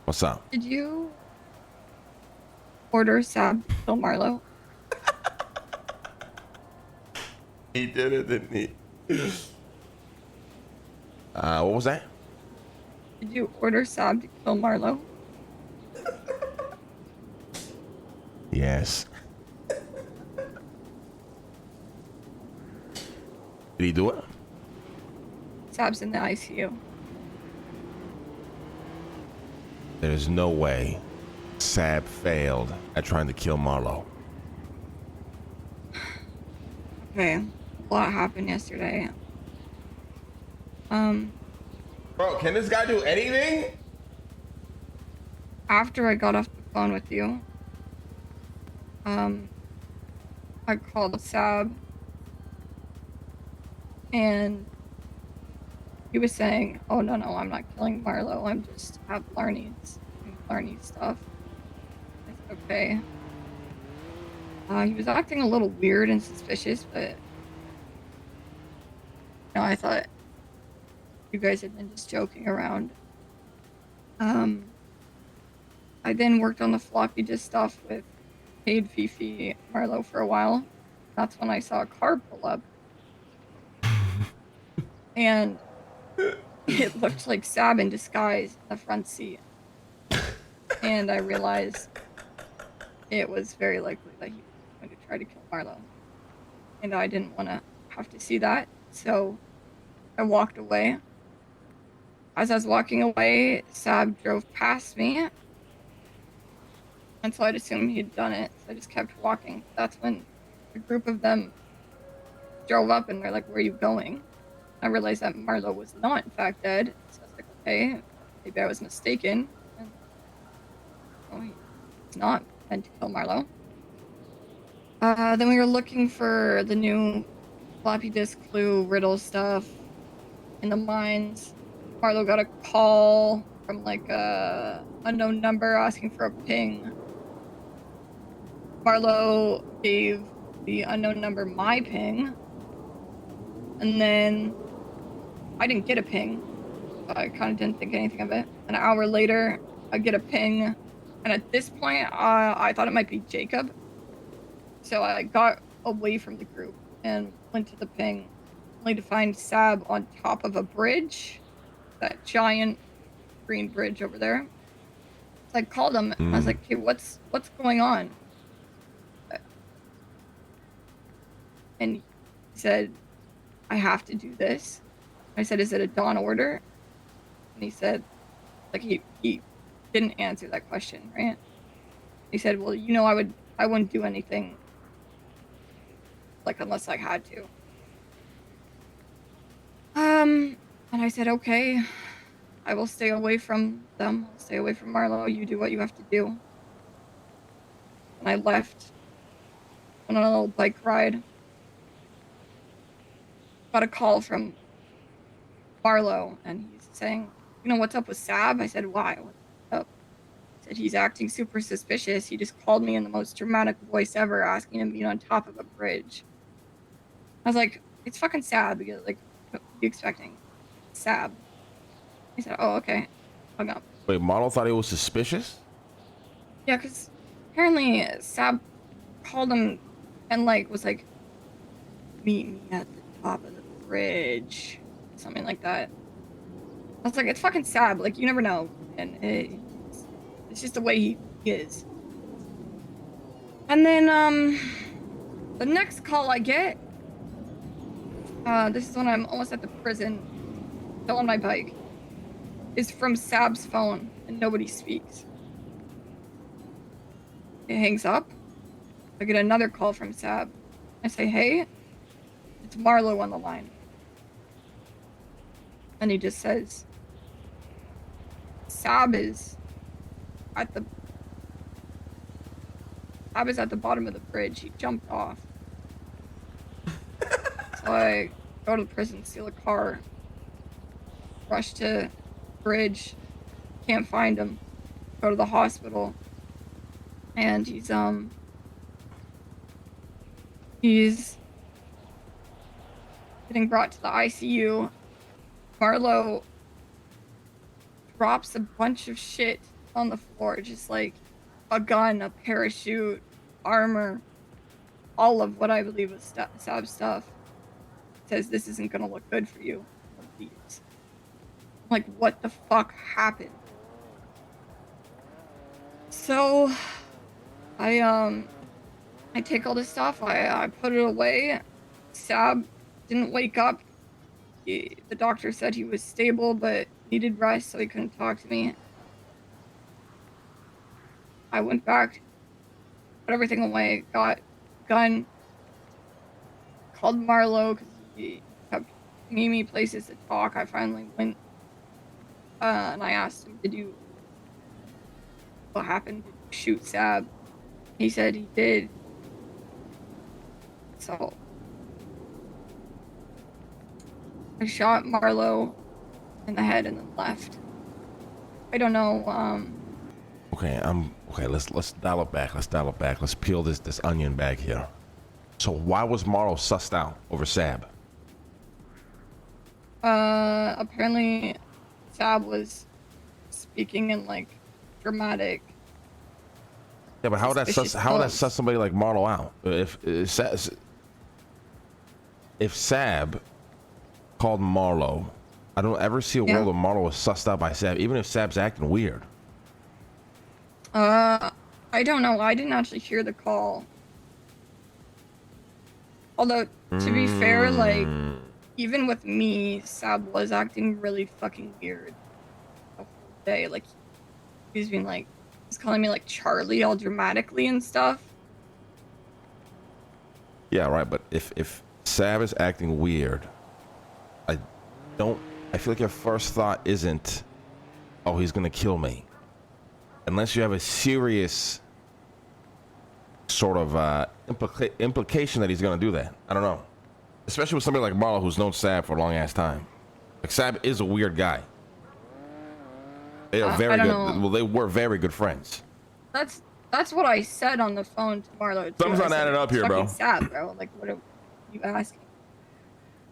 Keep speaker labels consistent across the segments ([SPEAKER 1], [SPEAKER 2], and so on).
[SPEAKER 1] What's up?
[SPEAKER 2] Did you order Saab to kill Marlo?
[SPEAKER 1] He did it, didn't he? What was that?
[SPEAKER 2] Did you order Saab to kill Marlo?
[SPEAKER 1] Yes. Did he do it?
[SPEAKER 2] Saab's in the ICU.
[SPEAKER 1] There's no way Saab failed at trying to kill Marlo.
[SPEAKER 2] Okay, a lot happened yesterday.
[SPEAKER 1] Bro, can this guy do anything?
[SPEAKER 2] After I got off the phone with you, um, I called Saab and he was saying, "Oh no, I'm not killing Marlo. I'm just have Blarney's stuff." I said, "Okay." He was acting a little weird and suspicious, but I thought you guys had been just joking around. I then worked on the floppy disk stuff with paid Fifi Marlo for a while. That's when I saw a car pull up, and it looked like Saab in disguise in the front seat. And I realized it was very likely that he was going to try to kill Marlo. And I didn't want to have to see that, so I walked away. As I was walking away, Saab drove past me, and so I'd assumed he'd done it, so I just kept walking. That's when a group of them drove up and they're like, "Where are you going?" I realized that Marlo was not, in fact, dead. So I was like, okay, maybe I was mistaken. And he's not meant to kill Marlo. Then we were looking for the new floppy disk clue riddle stuff in the mines. Marlo got a call from like a unknown number asking for a ping. Marlo gave the unknown number my ping, and then I didn't get a ping. I kind of didn't think anything of it. An hour later, I get a ping, and at this point, I thought it might be Jacob. So I got away from the group and went to the ping, only to find Saab on top of a bridge, that giant green bridge over there. So I called him, and I was like, "Hey, what's going on?" And he said, "I have to do this." I said, "Is it a dawn order?" And he said, like he didn't answer that question, right? He said, "Well, I wouldn't do anything like unless I had to." And I said, "Okay, I will stay away from them. I'll stay away from Marlo. You do what you have to do." And I left, went on a little bike ride. Got a call from Marlo, and he's saying, "What's up with Saab?" I said, "Why? What's up?" He said, "He's acting super suspicious. He just called me in the most dramatic voice ever, asking to meet on top of a bridge." I was like, "It's fucking Saab. Like, what are you expecting? Saab." He said, "Oh, okay." Hung up.
[SPEAKER 1] Wait, Marlo thought he was suspicious?
[SPEAKER 2] Yeah, because apparently Saab called him and like was like, "Meet me at the top of the bridge," something like that. I was like, "It's fucking Saab. Like, you never know," and it's just the way he is. And then the next call I get, this is when I'm almost at the prison, still on my bike, is from Saab's phone, and nobody speaks. It hangs up. I get another call from Saab. I say, "Hey, it's Marlo on the line." And he just says, Saab is at the Saab is at the bottom of the bridge. He jumped off. So I go to the prison, steal a car, rush to bridge, can't find him, go to the hospital, and he's getting brought to the ICU. Marlo drops a bunch of shit on the floor, just like a gun, a parachute, armor, all of what I believe was Saab stuff. Says this isn't gonna look good for you. These. Like, what the fuck happened? So, I take all this stuff, I put it away. Saab didn't wake up. The doctor said he was stable, but needed rest, so he couldn't talk to me. I went back, put everything away, got gun, called Marlo because he kept giving me places to talk. I finally went, and I asked him, what happened? Did you shoot Saab? He said he did. So I shot Marlo in the head and then left. I don't know,
[SPEAKER 1] Okay, let's dial it back. Let's peel this onion back here. So why was Marlo sussed out over Saab?
[SPEAKER 2] Apparently Saab was speaking in like dramatic.
[SPEAKER 1] Yeah, but how would that suss somebody like Marlo out? If Saab called Marlo, I don't ever see a world where Marlo was sussed out by Saab, even if Saab's acting weird.
[SPEAKER 2] I don't know. I didn't actually hear the call. Although, to be fair, like, even with me, Saab was acting really fucking weird the whole day. Like, he was being like, he's calling me like Charlie all dramatically and stuff.
[SPEAKER 1] Yeah, right. But if Saab is acting weird, I feel like your first thought isn't, oh, he's gonna kill me. Unless you have a serious sort of implication that he's gonna do that. I don't know. Especially with somebody like Marlo, who's known Saab for a long ass time. Like, Saab is a weird guy. They are very good. Well, they were very good friends.
[SPEAKER 2] That's what I said on the phone to Marlo.
[SPEAKER 1] Something's not adding up here, bro.
[SPEAKER 2] Saab, bro. Like, what are you asking?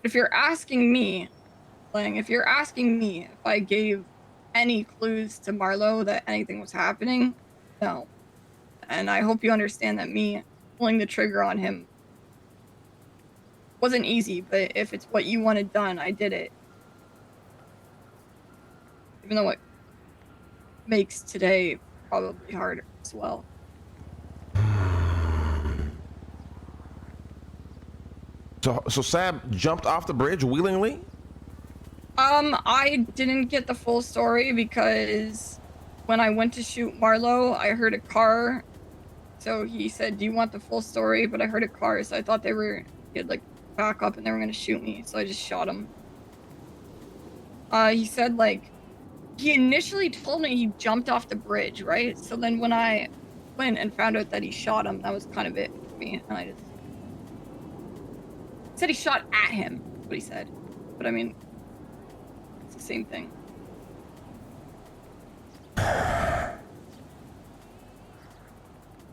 [SPEAKER 2] If you're asking me, if I gave any clues to Marlo that anything was happening, no. And I hope you understand that me pulling the trigger on him wasn't easy, but if it's what you wanted done, I did it. Even though it makes today probably harder as well.
[SPEAKER 1] So Saab jumped off the bridge willingly?
[SPEAKER 2] I didn't get the full story because when I went to shoot Marlo, I heard a car. So he said, do you want the full story? But I heard a car, so I thought he'd like back up and they were gonna shoot me. So I just shot him. He said like, he initially told me he jumped off the bridge, right? So then when I went and found out that he shot him, that was kind of it for me. And I just said he shot at him, that's what he said. But I mean, it's the same thing.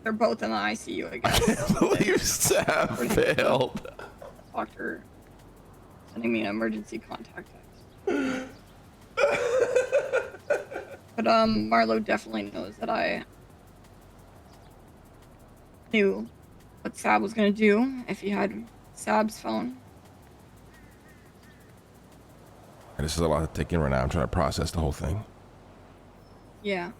[SPEAKER 2] They're both in the ICU, I guess.
[SPEAKER 1] I can't believe Saab failed.
[SPEAKER 2] Doctor sending me an emergency contact text. But Marlo definitely knows that I knew what Saab was gonna do if he had Saab's phone.
[SPEAKER 1] This is a lot to take in right now. I'm trying to process the whole thing.
[SPEAKER 2] Yeah.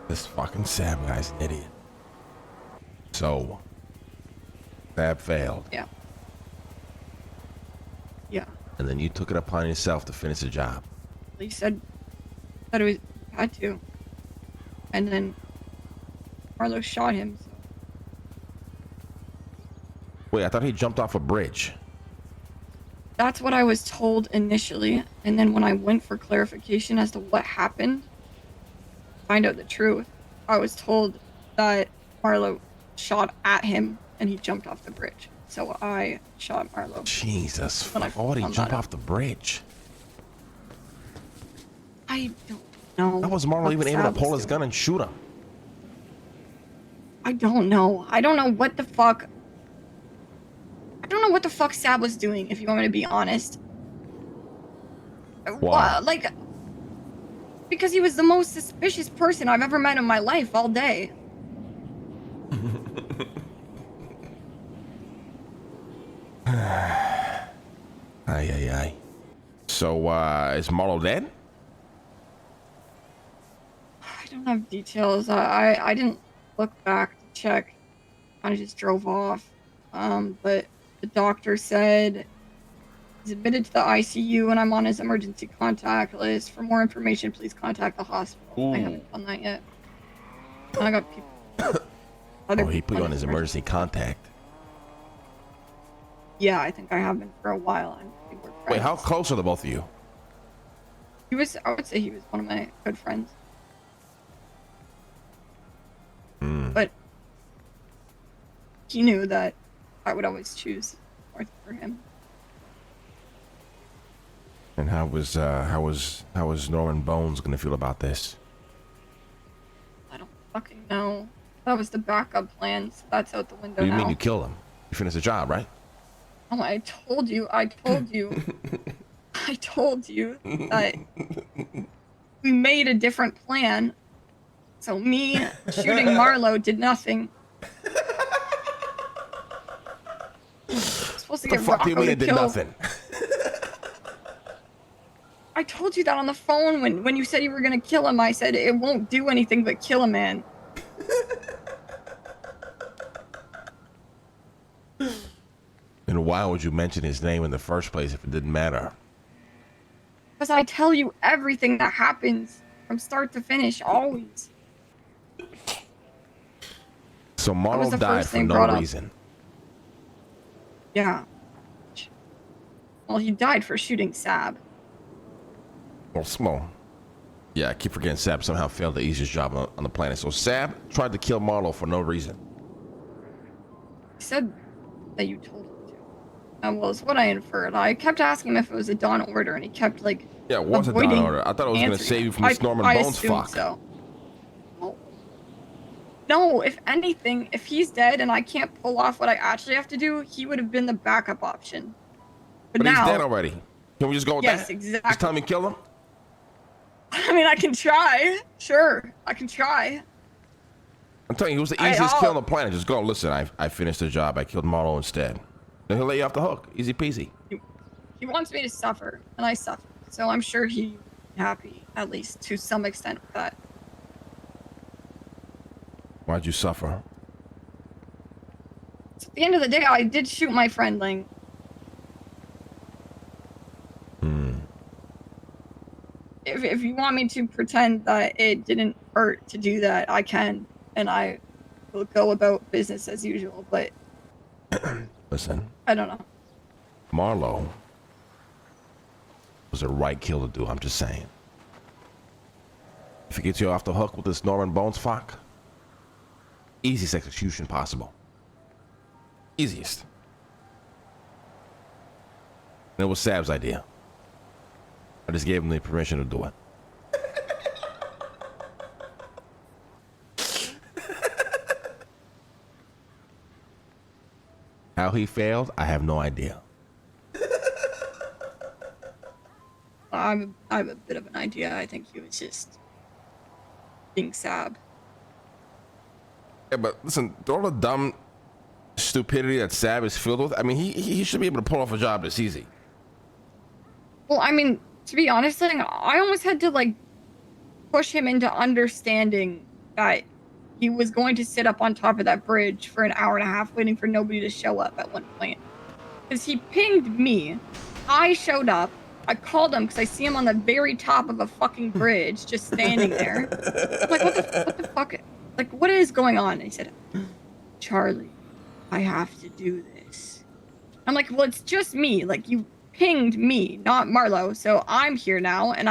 [SPEAKER 1] This fucking Saab guy's an idiot. So, Saab failed.
[SPEAKER 2] Yeah. Yeah.
[SPEAKER 1] And then you took it upon yourself to finish the job.
[SPEAKER 2] He said that it was had to. And then Marlo shot him. So.
[SPEAKER 1] Wait, I thought he jumped off a bridge.
[SPEAKER 2] That's what I was told initially. And then when I went for clarification as to what happened, find out the truth, I was told that Marlo shot at him and he jumped off the bridge. So I shot Marlo.
[SPEAKER 1] Jesus, why would he jump off the bridge?
[SPEAKER 2] I don't know.
[SPEAKER 1] How was Marlo even able to pull his gun and shoot him?
[SPEAKER 2] I don't know. I don't know what the fuck. I don't know what the fuck Saab was doing, if you want me to be honest.
[SPEAKER 1] Why?
[SPEAKER 2] Like, because he was the most suspicious person I've ever met in my life all day.
[SPEAKER 1] Ay, ay, ay. So, is Marlo dead?
[SPEAKER 2] I don't have details. I didn't look back to check. Kind of just drove off. But the doctor said he's admitted to the ICU and I'm on his emergency contact list. For more information, please contact the hospital.
[SPEAKER 1] Ooh.
[SPEAKER 2] I haven't done that yet. I got people.
[SPEAKER 1] Oh, he put you on his emergency contact.
[SPEAKER 2] Yeah, I think I have been for a while.
[SPEAKER 1] Wait, how close are the both of you?
[SPEAKER 2] I would say he was one of my good friends. But he knew that I would always choose North for him.
[SPEAKER 1] And how was Norman Bones gonna feel about this?
[SPEAKER 2] I don't fucking know. That was the backup plan, so that's out the window
[SPEAKER 1] What do you
[SPEAKER 2] now.
[SPEAKER 1] mean you killed him? You finished the job, right?
[SPEAKER 2] Oh, I told you I told you that we made a different plan. So me shooting Marlo did nothing. Supposed to
[SPEAKER 1] What the
[SPEAKER 2] get
[SPEAKER 1] fuck do you
[SPEAKER 2] Rocco
[SPEAKER 1] mean
[SPEAKER 2] to
[SPEAKER 1] it did
[SPEAKER 2] kill.
[SPEAKER 1] nothing?
[SPEAKER 2] I told you that on the phone when you said you were gonna kill him. I said it won't do anything but kill a man.
[SPEAKER 1] And why would you mention his name in the first place if it didn't matter?
[SPEAKER 2] Because I tell you everything that happens from start to finish, always.
[SPEAKER 1] So
[SPEAKER 2] was
[SPEAKER 1] Marlo
[SPEAKER 2] the
[SPEAKER 1] died
[SPEAKER 2] first
[SPEAKER 1] for
[SPEAKER 2] thing
[SPEAKER 1] no
[SPEAKER 2] brought up.
[SPEAKER 1] reason.
[SPEAKER 2] Yeah. Well, he died for shooting Saab.
[SPEAKER 1] Well, small. Yeah, I keep forgetting Saab somehow failed the easiest job on the planet. So Saab tried to kill Marlo for no reason.
[SPEAKER 2] He said that you told him to. Well, it's what I inferred. I kept asking him if it was a dawn order, and he kept, like,
[SPEAKER 1] Yeah, it was a dawn
[SPEAKER 2] avoiding
[SPEAKER 1] order. I thought it was going to
[SPEAKER 2] answering
[SPEAKER 1] save
[SPEAKER 2] it.
[SPEAKER 1] you from this Norman
[SPEAKER 2] I
[SPEAKER 1] Bones
[SPEAKER 2] assumed
[SPEAKER 1] fuck.
[SPEAKER 2] so. Well, no, if anything, if he's dead and I can't pull off what I actually have to do, he would have been the backup option. But
[SPEAKER 1] But
[SPEAKER 2] now,
[SPEAKER 1] he's dead already. Can we just go with
[SPEAKER 2] yes,
[SPEAKER 1] that?
[SPEAKER 2] exactly.
[SPEAKER 1] Just tell him you killed him?
[SPEAKER 2] I mean, I can try. Sure, I can try.
[SPEAKER 1] I'm telling you, he was the easiest kill on the planet. Just go, listen, I finished the job. I killed Marlo instead. Then he'll let you off the hook. Easy peasy.
[SPEAKER 2] He wants me to suffer, and I suffer. So I'm sure he'd be happy, at least to some extent, with that.
[SPEAKER 1] Why'd you suffer?
[SPEAKER 2] So at the end of the day, I did shoot my friend, Ling. If you want me to pretend that it didn't hurt to do that, I can, and I will go about business as usual, but
[SPEAKER 1] Listen,
[SPEAKER 2] I don't know.
[SPEAKER 1] Marlo was the right kill to do. I'm just saying. If he gets you off the hook with this Norman Bones fuck, easiest execution possible. Easiest. And it was Saab's idea. I just gave him the permission to do it. How he failed, I have no idea.
[SPEAKER 2] I have a bit of an idea. I think he was just being Saab.
[SPEAKER 1] Yeah, but listen, all the dumb stupidity that Saab is filled with, I mean, he should be able to pull off a job this easy.
[SPEAKER 2] Well, I mean, to be honest, I almost had to, like, push him into understanding that he was going to sit up on top of that bridge for an hour and a half waiting for nobody to show up at one point. Because he pinged me. I showed up. I called him because I see him on the very top of a fucking bridge just standing there. I'm like, what the fuck? Like, what is going on? And he said, Charlie, I have to do this. I'm like, well, it's just me. Like, you pinged me, not Marlo. So I'm here now. And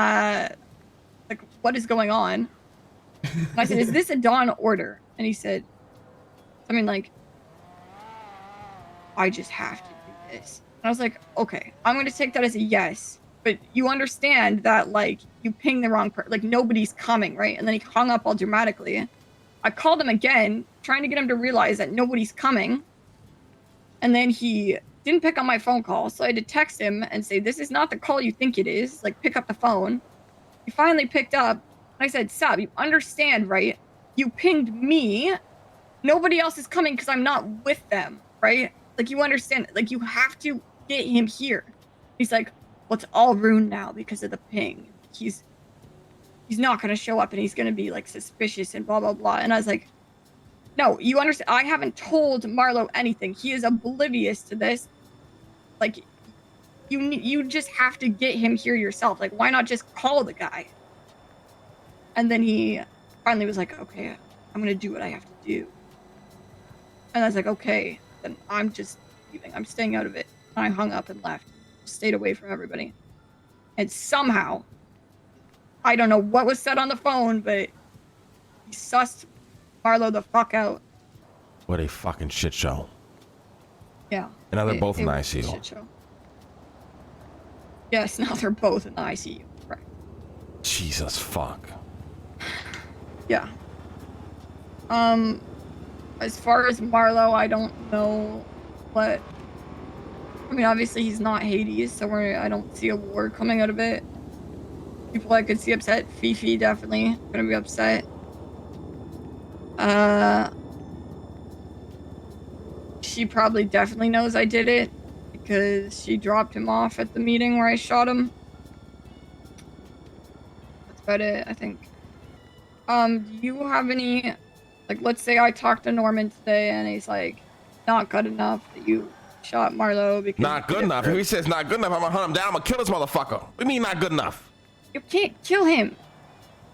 [SPEAKER 2] like, what is going on? And I said, is this a dawn order? And he said something like, I just have to do this. And I was like, okay, I'm going to take that as a yes. But you understand that, like, you pinged the wrong person. Like, nobody's coming, right? And then he hung up all dramatically. I called him again, trying to get him to realize that nobody's coming. And then he didn't pick up my phone call, so I had to text him and say, this is not the call you think it is. Like, pick up the phone. He finally picked up. And I said, Saab, you understand, right? You pinged me. Nobody else is coming because I'm not with them, right? Like, you understand. Like, you have to get him here. He's like, well, it's all ruined now because of the ping. He's not going to show up and he's going to be, like, suspicious and blah, blah, blah. And I was like, no, you understand. I haven't told Marlo anything. He is oblivious to this. Like, you just have to get him here yourself. Like, why not just call the guy? And then he finally was like, okay, I'm going to do what I have to do. And I was like, okay, then I'm just leaving. I'm staying out of it. And I hung up and left. Stayed away from everybody. And somehow, I don't know what was said on the phone, but he sussed Marlo the fuck out.
[SPEAKER 1] What a fucking shit show.
[SPEAKER 2] Yeah.
[SPEAKER 1] And now they're both in the
[SPEAKER 2] was a
[SPEAKER 1] ICU.
[SPEAKER 2] shit show. Yes, now they're both in the ICU. Right.
[SPEAKER 1] Jesus fuck.
[SPEAKER 2] Yeah. As far as Marlo, I don't know what. I mean, obviously he's not Hades, so I don't see a war coming out of it. People I could see upset. Fifi definitely gonna be upset. She probably definitely knows I did it because she dropped him off at the meeting where I shot him. That's about it, I think. Do you have any, like, let's say I talked to Norman today and he's like, not good enough that you shot Marlo because
[SPEAKER 1] Not good enough. If he says not good enough, I'm gonna hunt him down. I'm gonna kill this motherfucker. What do you mean not good enough?
[SPEAKER 2] You can't kill him.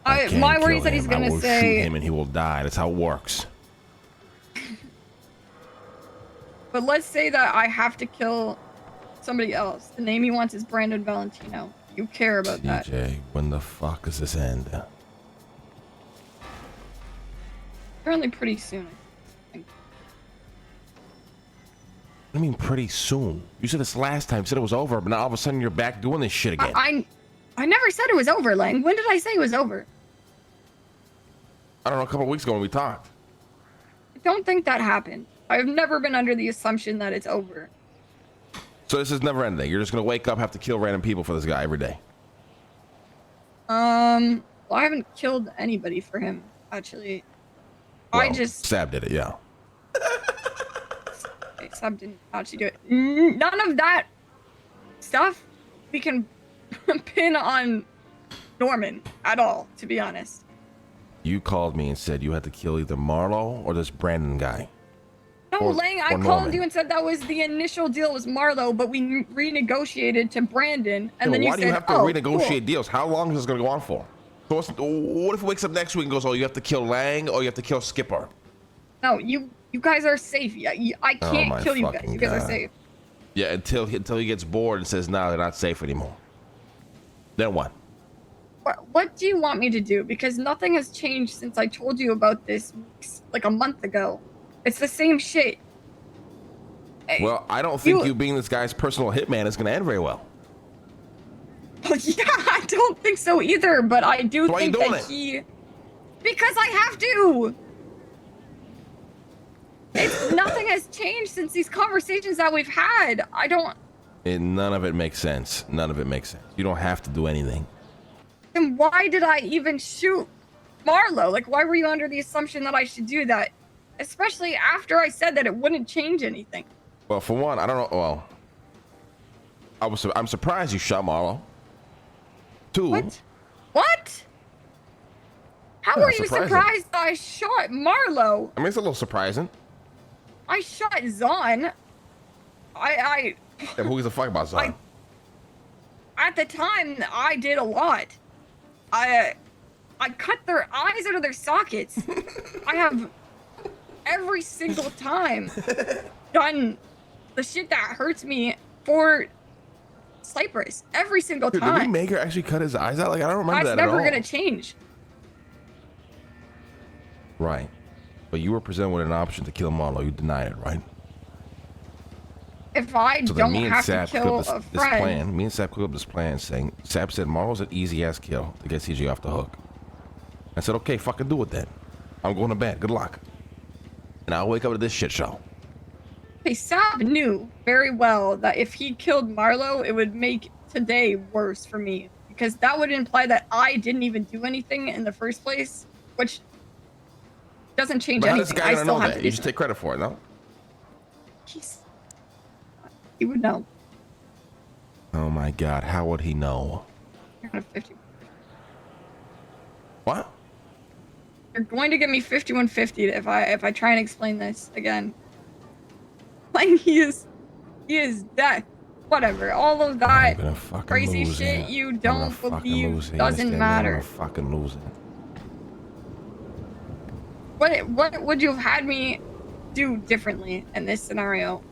[SPEAKER 2] My worry is that he's gonna say
[SPEAKER 1] shoot him and he will die. That's how it works.
[SPEAKER 2] But let's say that I have to kill somebody else. The name he wants is Brandon Valentino. You care about that.
[SPEAKER 1] DJ, when the fuck does this end?
[SPEAKER 2] Apparently pretty soon, I think.
[SPEAKER 1] I mean, pretty soon. You said this last time. You said it was over, but now all of a sudden you're back doing this shit again.
[SPEAKER 2] I never said it was over, Lang. When did I say it was over?
[SPEAKER 1] I don't know, a couple of weeks ago when we talked.
[SPEAKER 2] I don't think that happened. I've never been under the assumption that it's over.
[SPEAKER 1] So this is never ending. You're just gonna wake up, have to kill random people for this guy every day.
[SPEAKER 2] Well, I haven't killed anybody for him, actually.
[SPEAKER 1] Well,
[SPEAKER 2] I just...
[SPEAKER 1] Saab did it, yeah.
[SPEAKER 2] Okay, Saab didn't actually do it. None of that stuff we can pin on Norman at all, to be honest.
[SPEAKER 1] You called me and said you had to kill either Marlo or this Brandon guy.
[SPEAKER 2] No, Lang, I called you and said that was the initial deal was Marlo, but we renegotiated to Brandon, and then you said,
[SPEAKER 1] why do you have to renegotiate deals? How long is this going to go on for? So what if he wakes up next week and goes, oh, you have to kill Lang or you have to kill Skipper?
[SPEAKER 2] No, you guys are safe. I can't kill you guys. You guys are safe.
[SPEAKER 1] Yeah, until he gets bored and says, no, they're not safe anymore. Then what?
[SPEAKER 2] What do you want me to do? Because nothing has changed since I told you about this like a month ago. It's the same shit.
[SPEAKER 1] Well, I don't think you being this guy's personal hitman is going to end very well.
[SPEAKER 2] Well, yeah, I don't think so either, but I do think that
[SPEAKER 1] he...
[SPEAKER 2] Because I have to! Nothing has changed since these conversations that we've had. I don't...
[SPEAKER 1] None of it makes sense. None of it makes sense. You don't have to do anything.
[SPEAKER 2] Then why did I even shoot Marlo? Like, why were you under the assumption that I should do that? Especially after I said that it wouldn't change anything.
[SPEAKER 1] Well, for one, I don't know. Well, I'm surprised you shot Marlo. Two.
[SPEAKER 2] What? How are you surprised I shot Marlo?
[SPEAKER 1] I mean, it's a little surprising.
[SPEAKER 2] I shot Zahn.
[SPEAKER 1] Yeah, who gives a fuck about Zahn?
[SPEAKER 2] At the time, I did a lot. I cut their eyes out of their sockets. I have every single time done the shit that hurts me for Cypress. Every single time.
[SPEAKER 1] Did we make her actually cut his eyes out? Like, I don't remember that at all.
[SPEAKER 2] That's never gonna change.
[SPEAKER 1] Right. But you were presented with an option to kill Marlo. You denied it, right?
[SPEAKER 2] If I don't have to kill a friend...
[SPEAKER 1] Me and Saab cooked up this plan saying, Saab said Marlo's an easy-ass kill to get CJ off the hook. I said, okay, fucking do it then. I'm going to bed. Good luck. And I'll wake up to this shit show.
[SPEAKER 2] Okay, Saab knew very well that if he killed Marlo, it would make today worse for me. Because that would imply that I didn't even do anything in the first place, which doesn't change
[SPEAKER 1] But how does this
[SPEAKER 2] anything.
[SPEAKER 1] guy
[SPEAKER 2] I
[SPEAKER 1] gonna
[SPEAKER 2] still
[SPEAKER 1] know
[SPEAKER 2] have
[SPEAKER 1] that?
[SPEAKER 2] to
[SPEAKER 1] You
[SPEAKER 2] do
[SPEAKER 1] just
[SPEAKER 2] something.
[SPEAKER 1] take credit for it, no?
[SPEAKER 2] He would know.
[SPEAKER 1] Oh my God, how would he know?
[SPEAKER 2] You're gonna 50.
[SPEAKER 1] What?
[SPEAKER 2] You're going to get me 5150 if I try and explain this again. Like he is death. Whatever. All of
[SPEAKER 1] I'm
[SPEAKER 2] that
[SPEAKER 1] gonna fucking
[SPEAKER 2] crazy
[SPEAKER 1] lose
[SPEAKER 2] shit
[SPEAKER 1] it.
[SPEAKER 2] you
[SPEAKER 1] I'm gonna
[SPEAKER 2] don't
[SPEAKER 1] fucking
[SPEAKER 2] believe
[SPEAKER 1] lose it. You
[SPEAKER 2] doesn't
[SPEAKER 1] understand me? I'm gonna
[SPEAKER 2] matter.
[SPEAKER 1] fucking lose it.
[SPEAKER 2] What would you have had me do differently in this scenario?